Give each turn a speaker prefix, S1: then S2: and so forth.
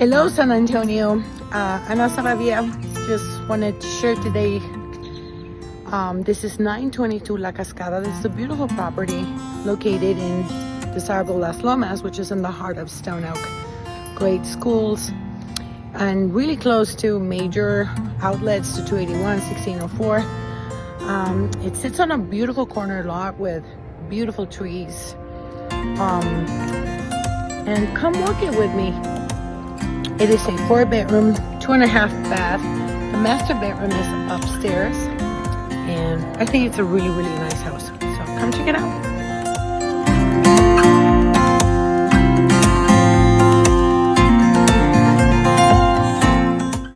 S1: Hello, San Antonio. Ana Sarabia. Just wanted to share today. This is 922 La Cascada. This is a beautiful property located in the Sarabia Las Lomas, which is in the heart of Stone Oak. Great schools and really close to major outlets to 281, 1604. It sits on a beautiful corner lot with beautiful trees. And come walk it with me. It is a 4-bedroom, 2.5 bath. The master bedroom is upstairs, and I think it's a really, really nice house. So come check it out.